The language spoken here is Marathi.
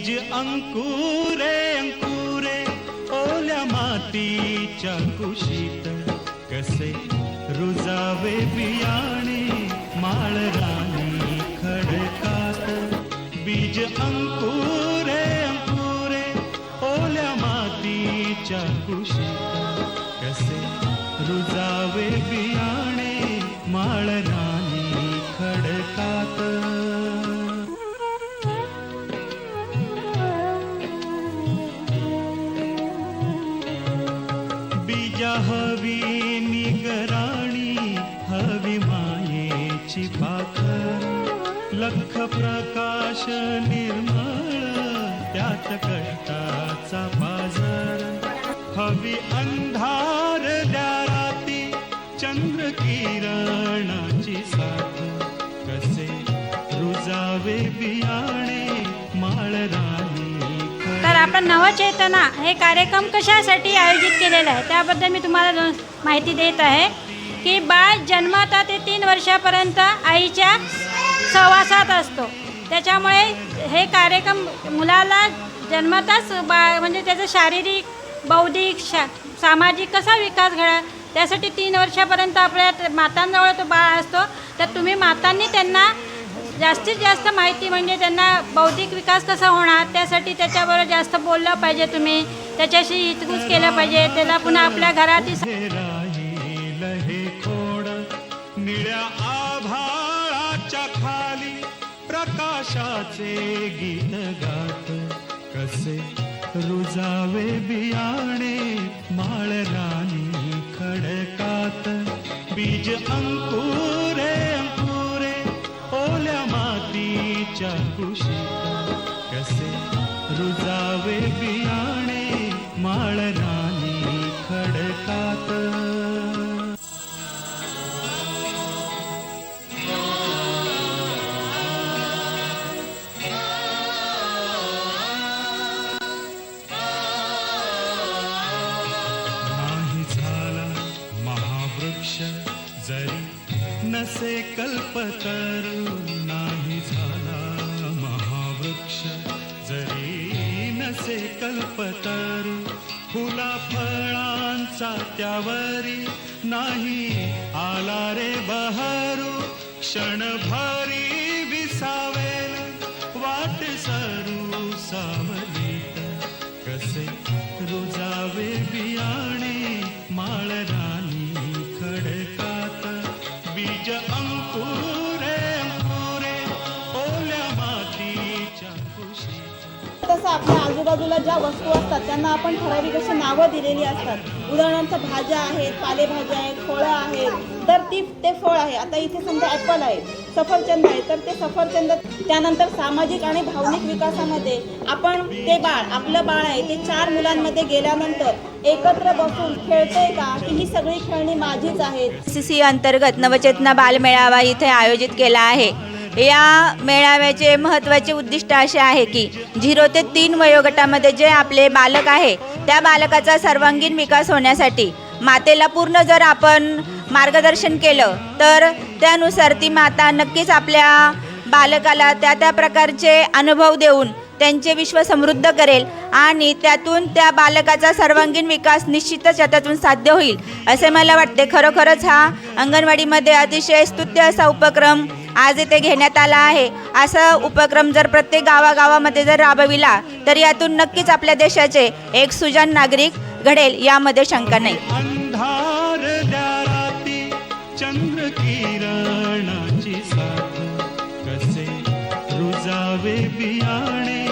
बीज अंकुरे अंकुरे ओल्या मातीच्या कुशीत, कसे रुजावे बियाणे माळ राणी खडकात. बीज अंकुरे अंकुरे ओल्या मातीच्या कुशीत, कसे रुजावे बियाणे माळ राणी खडकात. बीजा हवी निगराणी हवी मायेची पाखर, लख प्रकाश निर्मळ त्यात कष्टाचा पाझर. हवी अंधार द्या राती चंद्र किरणाची साथ, कसे रुजावे बियाणे माळ राणी. तर आपण नवचेतना हे कार्यक्रम कशासाठी आयोजित केलेला आहे त्याबद्दल मी तुम्हाला माहिती देत आहे की बाळ जन्मता ते 3 वर्षापर्यंत आईच्या सहवासात असतो. त्याच्यामुळे हे कार्यक्रम मुलाला जन्मताच म्हणजे त्याचा शारीरिक बौद्धिक सामाजिक कसा विकास घडा त्यासाठी 3 वर्षापर्यंत आपल्या मातांजवळ तो बाळ असतो. तर तुम्ही मातांनी त्यांना जास्तीत जास्त माहिती म्हणजे त्यांना बौद्धिक विकास कसा होणार त्यासाठी त्याच्याबरोबर जास्त बोललं पाहिजे. तुम्ही त्याच्याशी हितगुज केलं पाहिजे. त्याला पुन्हा आपल्या घरात निळ्या आभाळाच्या खाली प्रकाशाचे गीत गात, कसे रुजावे बियाणे माळ राणी खडकात. बीज अंकुरे अंकुरे ओल्या मातीच्या कुशीत, कसे रुजावे बियाणे माळ राणी खडकात. नाही झाला महावृक्ष जरी नसे कल्पतरू, नाही झाला महावृक्ष जरी नसे कल्पतरू. फुला फळांचा त्यावरी नाही आला रे बहरू, क्षणभरी विसावेल वाट सरू सावलीत, कसे रुजावे बियाणे माळ राणी खडकात. बीज अंकुरे अंकुरे ओल्या मातीच्या कुशीत. तसं आपल्या आजूबाजूला ज्या वस्तू असतात त्यांना आपण ठराविक अशी नावं दिलेली असतात. उदाहरणार्थ भाज्या आहेत, पालेभाज्या आहेत, फळं आहेत, तर ते फळ आहे. आता इथे समजा ॲपल आहे, सफरचंद आहे, तर ते सफरचंद. त्यानंतर सामाजिक आणि भावनिक विकासामध्ये आपण ते बाळ आपलं बाळ आहे ते 4 मुलांमध्ये गेल्यानंतर एकत्र बसून खेळतंय का की ही सगळी खेळणी माझीच आहेत. CC अंतर्गत नवचेतना बालमेळावा इथे आयोजित केला आहे. या मेळाव्याचे महत्त्वाचे उद्दिष्ट असे आहे की 0 ते 3 वयोगटामध्ये जे आपले बालक आहे त्या बालकाचा सर्वांगीण विकास होण्यासाठी मातेला पूर्ण जर आपण मार्गदर्शन केलं तर त्यानुसार ती माता नक्कीच आपल्या बालकाला त्या प्रकारचे अनुभव देऊन त्यांचे विश्व समृद्ध करेल आणि त्यातून त्या बालकाचा सर्वांगीण विकास निश्चितच त्यातून साध्य होईल असे मला वाटते. खरोखरच हा अंगणवाडीमध्ये अतिशय स्तुत्य असा उपक्रम आज इथे घेण्यात आला आहे. असा उपक्रम जर प्रत्येक गावागावामध्ये जर राबविला तर यातून नक्कीच आपल्या देशाचे एक सुजाण नागरिक घडेल यामध्ये शंका नाही. अंधार द्या राती चंद्र किरणाची साथ, कसे रुजावे बियाणे